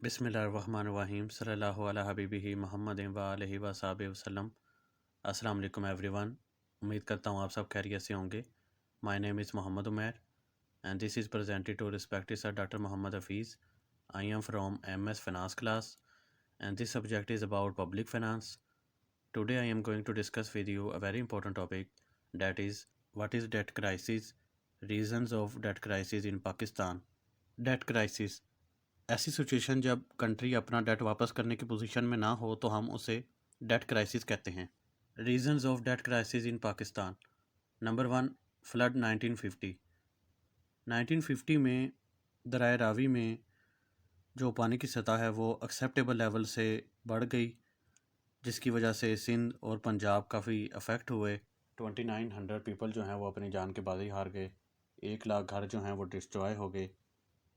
بسم اللہ الرحمن الرحیم صلی اللہ علیہ حبیبہ محمد و علیہ وصحبہ وسلم۔ السلام علیکم ایوری ون، امید کرتا ہوں آپ سب خیریت سے ہوں گے۔ My name is Muhammad Umair and this is presented to respected sir doctor Muhammad Hafeez. I am from M S finance class and this subject is about public finance. Today I am going to discuss with you a very important topic that is what is debt crisis, reasons of debt crisis in Pakistan. Debt crisis ایسی situation جب country اپنا debt واپس کرنے کی position میں نہ ہو تو ہم اسے ڈیٹ کرائسس کہتے ہیں۔ Reasons of debt crisis in Pakistan. Number 1، flood 1950۔ 1950 میں دریائے راوی میں جو پانی کی سطح ہے وہ ایکسیپٹیبل لیول سے بڑھ گئی، جس کی وجہ سے سندھ اور پنجاب کافی افیکٹ ہوئے۔ 2900 پیپل جو ہیں وہ اپنی جان کے بازی ہار گئے، 1,00,000 گھر جو ہیں وہ ڈسٹرائے ہو گئے۔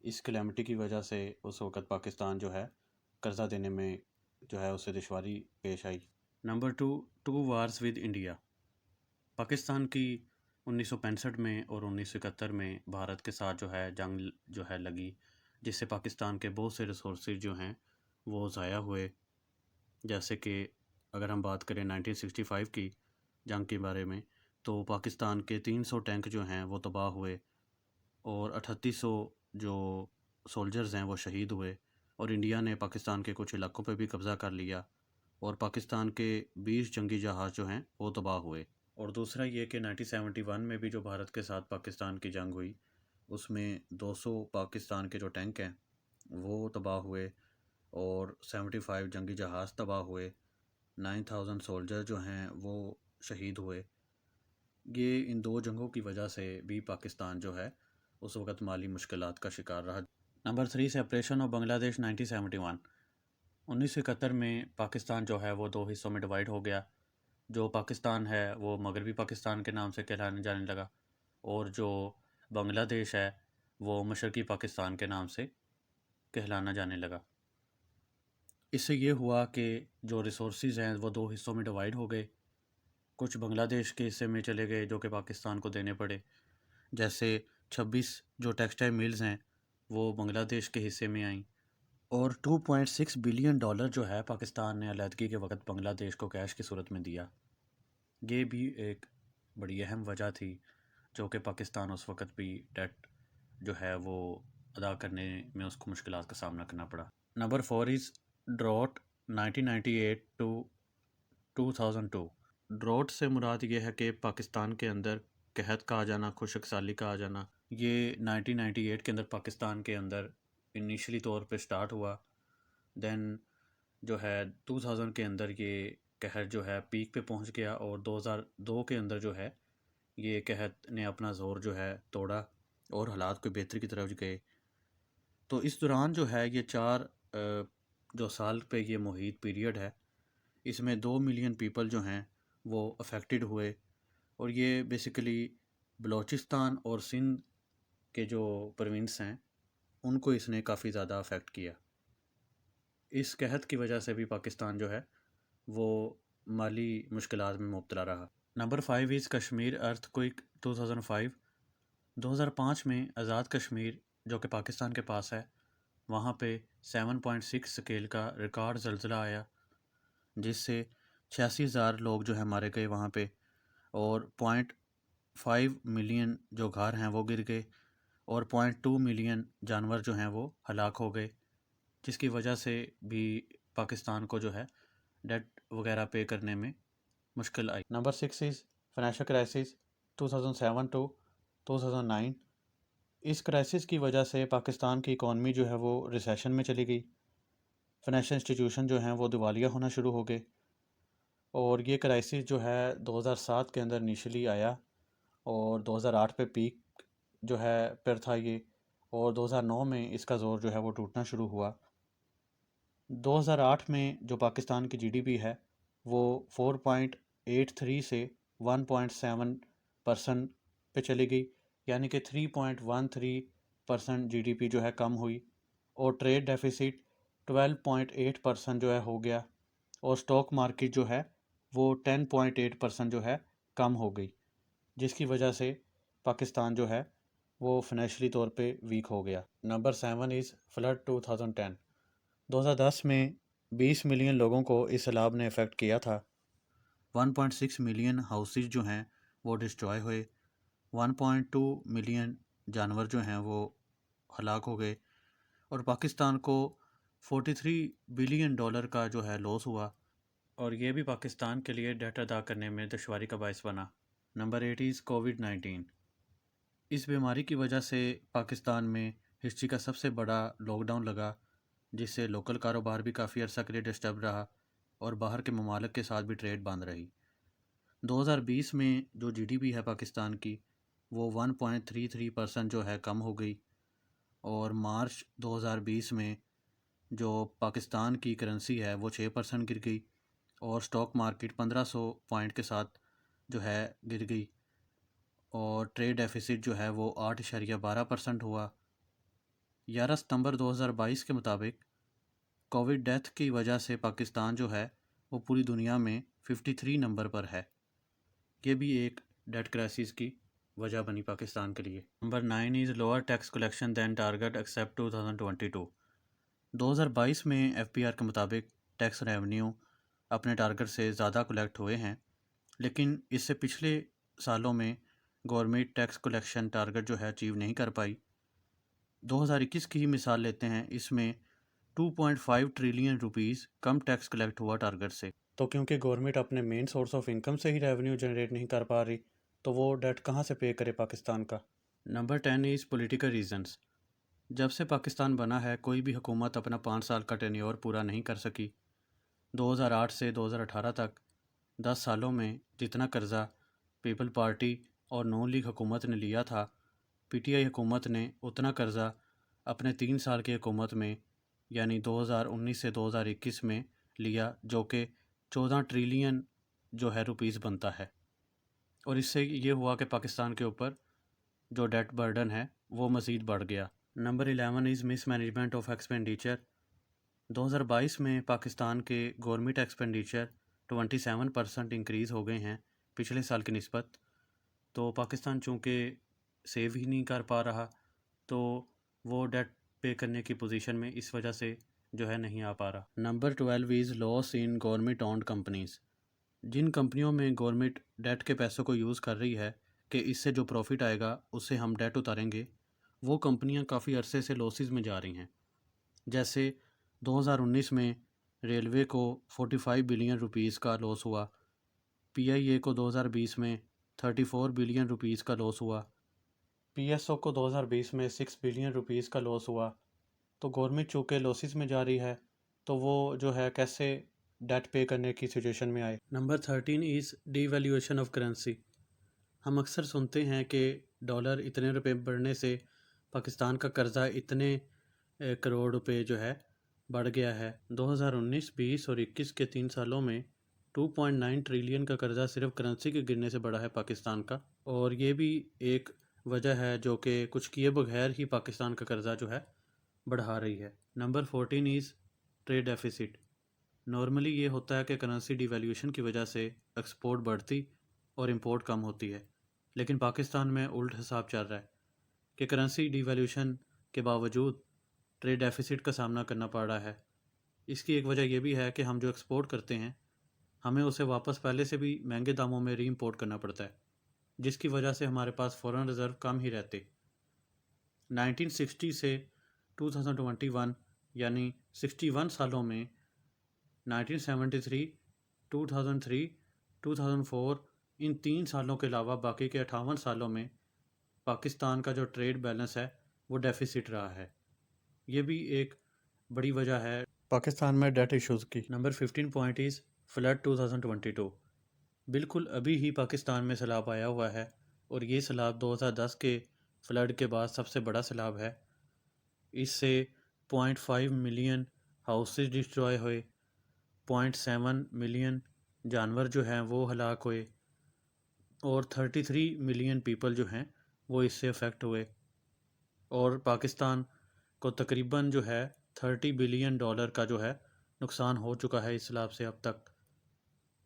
اس کلیمٹی کی وجہ سے اس وقت پاکستان جو ہے قرضہ دینے میں جو ہے اسے دشواری پیش آئی۔ Number 2، two wars with India. Pakistan کی 1965 میں اور 1971 میں بھارت کے ساتھ جو ہے جنگ جو ہے لگی، جس سے پاکستان کے بہت سے ریسورسز جو ہیں وہ ضائع ہوئے۔ جیسے کہ اگر ہم بات کریں 1965 کی جنگ کے بارے میں، تو پاکستان کے 300 ٹینک جو ہیں وہ تباہ ہوئے اور 3800 جو سولجرز ہیں وہ شہید ہوئے، اور انڈیا نے پاکستان کے کچھ علاقوں پہ بھی قبضہ کر لیا، اور پاکستان کے 20 جنگی جہاز جو ہیں وہ تباہ ہوئے۔ اور دوسرا یہ کہ 1971 میں بھی جو بھارت کے ساتھ پاکستان کی جنگ ہوئی، اس میں 200 پاکستان کے جو ٹینک ہیں وہ تباہ ہوئے اور 75 جنگی جہاز تباہ ہوئے، 9000 سولجر جو ہیں وہ شہید ہوئے۔ یہ ان دو جنگوں کی وجہ سے بھی پاکستان جو ہے اس وقت مالی مشکلات کا شکار رہا۔ نمبر 3، سیپریشن آف بنگلہ دیش 1971۔ 1971 میں پاکستان جو ہے وہ دو حصوں میں ڈیوائڈ ہو گیا۔ جو پاکستان ہے وہ مغربی پاکستان کے نام سے کہلانے جانے لگا، اور جو بنگلہ دیش ہے وہ مشرقی پاکستان کے نام سے کہلانا جانے لگا۔ اس سے یہ ہوا کہ جو ریسورسز ہیں وہ دو حصوں میں ڈیوائڈ ہو گئے، کچھ بنگلہ دیش کے حصے میں چلے گئے جو کہ پاکستان کو دینے پڑے، جیسے 26 جو ٹیکسٹائل میلز ہیں وہ بنگلہ دیش کے حصے میں آئیں، اور $2.6 بلین جو ہے پاکستان نے علیحدگی کے وقت بنگلہ دیش کو کیش کی صورت میں دیا۔ یہ بھی ایک بڑی اہم وجہ تھی جو کہ پاکستان اس وقت بھی ڈیٹ جو ہے وہ ادا کرنے میں اس کو مشکلات کا سامنا کرنا پڑا۔ Number 4 is drought 1998 to 2002۔ Drought سے مراد یہ ہے کہ پاکستان کے اندر قحط کا آ جانا، خشک سالی کا آ جانا۔ یہ 1998 کے اندر پاکستان کے اندر انیشلی طور پہ سٹارٹ ہوا، دین جو ہے 2000 کے اندر یہ قحط جو ہے پیک پہ پہنچ گیا، اور 2002 کے اندر جو ہے یہ قحط نے اپنا زور جو ہے توڑا اور حالات کو بہتری کی طرف گئے۔ تو اس دوران جو ہے یہ 4 جو سال پہ یہ محیط پیریڈ ہے، اس میں 2 ملین پیپل جو ہیں وہ افیکٹڈ ہوئے، اور یہ بیسیکلی بلوچستان اور سندھ کے جو پروونس ہیں ان کو اس نے کافی زیادہ افیکٹ کیا۔ اس قحط کی وجہ سے بھی پاکستان جو ہے وہ مالی مشکلات میں مبتلا رہا۔ نمبر 5 از کشمیر ارتھ کوئک 2005۔ 2005 میں آزاد کشمیر جو کہ پاکستان کے پاس ہے، وہاں پہ 7.6 اسکیل کا ریکارڈ زلزلہ آیا، جس سے 86,000 لوگ جو ہیں مارے گئے وہاں پہ، اور 0.5 ملین جو گھر ہیں وہ گر گئے، اور 0.2 ملین جانور جو ہیں وہ ہلاک ہو گئے، جس کی وجہ سے بھی پاکستان کو جو ہے ڈیٹ وغیرہ پے کرنے میں مشکل آئی۔ Number 6 is financial crisis 2007 to 2009۔ اس کرائسس کی وجہ سے پاکستان کی اکانومی جو ہے وہ ریسیشن میں چلی گئی، فائنینشیل انسٹیٹیوشن جو ہیں وہ دیوالیہ ہونا شروع ہو گئے، اور یہ کرائسس جو ہے 2007 کے اندر انیشلی آیا، اور 2008 پہ پیک جو ہے پر تھا یہ، اور 2009 میں اس کا زور جو ہے وہ ٹوٹنا شروع ہوا۔ 2008 میں جو پاکستان کی جی ڈی پی ہے وہ 4.83 سے 1.7% پہ چلی گئی، یعنی کہ 3.13% جی ڈی پی جو ہے کم ہوئی، اور ٹریڈ ڈیفیسٹ 12.8% جو ہے ہو گیا، اور سٹاک مارکیٹ جو ہے وہ 10.8% جو ہے کم ہو گئی، جس کی وجہ سے پاکستان جو ہے وہ فائنینشلی طور پہ ویک ہو گیا۔ نمبر 7 از فلڈ 2010۔ 2010 میں 20 ملین لوگوں کو اس سیلاب نے افیکٹ کیا تھا۔ 1.6 ملین ہاؤسز جو ہیں وہ ڈسٹرائے ہوئے، 1.2 ملین جانور جو ہیں وہ ہلاک ہو گئے، اور پاکستان کو $43 بلین کا جو ہے لاس ہوا، اور یہ بھی پاکستان کے لیے ڈیٹ ادا کرنے میں دشواری کا باعث بنا۔ نمبر 8 از کووڈ-19۔ اس بیماری کی وجہ سے پاکستان میں ہسٹری کا سب سے بڑا لاک ڈاؤن لگا، جس سے لوکل کاروبار بھی کافی عرصہ کے لیے ڈسٹرب رہا اور باہر کے ممالک کے ساتھ بھی ٹریڈ بند رہی۔ 2020 میں جو جی ڈی پی ہے پاکستان کی وہ 1.33% جو ہے کم ہو گئی، اور مارچ 2020 میں جو پاکستان کی کرنسی ہے وہ 6% گر گئی، اور سٹاک مارکیٹ 1500 پوائنٹ کے ساتھ جو ہے گر گئی، اور ٹریڈ ڈیفیسٹ جو ہے وہ 8.12% ہوا۔ 11 ستمبر 2022 کے مطابق کووڈ ڈیتھ کی وجہ سے پاکستان جو ہے وہ پوری دنیا میں 53 نمبر پر ہے۔ یہ بھی ایک ڈیٹ کرائسس کی وجہ بنی پاکستان کے لیے۔ Number 9 is lower tax collection than target except 2022۔ 2022 میں ایف بی آر کے مطابق ٹیکس ریونیو اپنے ٹارگٹ سے زیادہ کلیکٹ ہوئے ہیں، لیکن اس سے پچھلے سالوں میں گورنمنٹ ٹیکس کلیکشن ٹارگٹ جو ہے اچیو نہیں کر پائی۔ 2021 کی ہی مثال لیتے ہیں، اس میں 2.5 ٹریلین روپیز کم ٹیکس کلیکٹ ہوا ٹارگٹ سے۔ تو کیونکہ گورنمنٹ اپنے مین سورس آف انکم سے ہی ریونیو جنریٹ نہیں کر پا رہی، تو وہ ڈیٹ کہاں سے پے کرے پاکستان کا۔ Number 10 is political reasons. جب سے پاکستان بنا ہے کوئی بھی حکومت اپنا 5 سال کا ٹینیور پورا نہیں کر سکی۔ 2008 سے 2018 تک 10 سالوں میں جتنا قرضہ پیپل پارٹی اور نون لیگ حکومت نے لیا تھا، پی ٹی آئی حکومت نے اتنا قرضہ اپنے 3 سال کی حکومت میں یعنی 2019 سے 2021 میں لیا، جو کہ 14 ٹریلین جو ہے روپیز بنتا ہے، اور اس سے یہ ہوا کہ پاکستان کے اوپر جو ڈیٹ برڈن ہے وہ مزید بڑھ گیا۔ Number 11 is miss management of expenditure. 2022 میں پاکستان کے گورنمنٹ ایکسپینڈیچر 27% انکریز ہو گئے ہیں پچھلے سال کی نسبت، تو پاکستان چونکہ سیو ہی نہیں کر پا رہا تو وہ ڈیٹ پے کرنے کی پوزیشن میں اس وجہ سے جو ہے نہیں آ پا رہا۔ نمبر 12 از لاس ان گورنمنٹ اونڈ کمپنیز۔ جن کمپنیوں میں گورنمنٹ ڈیٹ کے پیسوں کو یوز کر رہی ہے کہ اس سے جو پروفٹ آئے گا اس سے ہم ڈیٹ اتاریں گے، وہ کمپنیاں کافی عرصے سے لاسز میں جا رہی ہیں۔ جیسے 2019 میں ریلوے کو 45 بلین روپیز کا لاس ہوا، پی آئی اے کو 2020 میں 34 بلین روپیز کا لاس ہوا، پی ایس او کو 2020 میں 6 بلین روپیز کا لاس ہوا۔ تو گورنمنٹ چونکہ لاسز میں جا رہی ہے تو وہ جو ہے کیسے ڈیٹ پے کرنے کی سچویشن میں آئے۔ Number 13 is devaluation of currency. ہم اکثر سنتے ہیں کہ ڈالر اتنے روپے بڑھنے سے پاکستان کا قرضہ اتنے کروڑ روپے جو ہے بڑھ گیا ہے۔ 2019، 20 اور 21 کے 3 سالوں میں 2.9 ٹریلین کا قرضہ صرف کرنسی کے گرنے سے بڑھا ہے پاکستان کا، اور یہ بھی ایک وجہ ہے جو کہ کچھ کیے بغیر ہی پاکستان کا قرضہ جو ہے بڑھا رہی ہے۔ نمبر 14 از ٹریڈ ڈیفیسٹ۔ نارملی یہ ہوتا ہے کہ کرنسی ڈی ویلیویشن کی وجہ سے ایکسپورٹ بڑھتی اور امپورٹ کم ہوتی ہے، لیکن پاکستان میں الٹ حساب چل رہا ہے کہ کرنسی ڈی ویلیویشن کے باوجود ٹریڈ ڈیفیسٹ کا سامنا کرنا پڑ رہا ہے۔ اس کی ایک وجہ یہ بھی ہے کہ ہم جو ایکسپورٹ کرتے ہیں ہمیں اسے واپس پہلے سے بھی مہنگے داموں میں ری امپورٹ کرنا پڑتا ہے، جس کی وجہ سے ہمارے پاس فورن ریزرو کم ہی رہتے۔ 1960 سے 2021 یعنی 61 سالوں میں 1973، 2003، 2004 ان 3 سالوں کے علاوہ باقی کے 58 سالوں میں پاکستان کا جو ٹریڈ بیلنس ہے وہ ڈیفیسٹ رہا ہے۔ یہ بھی ایک بڑی وجہ ہے پاکستان میں ڈیٹ ایشوز کی۔ Number 15 point is flood 2022۔ بالکل ابھی ہی پاکستان میں سیلاب آیا ہوا ہے، اور یہ سیلاب 2010 کے فلڈ کے بعد سب سے بڑا سیلاب ہے۔ اس سے 0.5 ملین ہاؤسز ڈسٹرائے ہوئے، 0.7 ملین جانور جو ہیں وہ ہلاک ہوئے، اور 33 ملین پیپل جو ہیں وہ اس سے افیکٹ ہوئے، اور پاکستان کو تقریباً جو ہے 30 بلین ڈالر کا جو ہے نقصان ہو چکا ہے اس سیلاب سے اب تک۔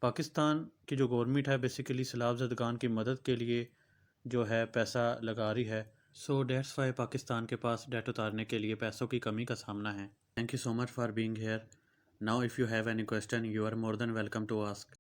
پاکستان کی جو گورنمنٹ ہے بیسیکلی سیلاب زدگان کی مدد کے لیے جو ہے پیسہ لگا رہی ہے، سو دیٹس وائی پاکستان کے پاس ڈیٹ اتارنے کے لیے پیسوں کی کمی کا سامنا ہے۔ Thank you so much for being here. Now, if you have any question, you are more than welcome to ask.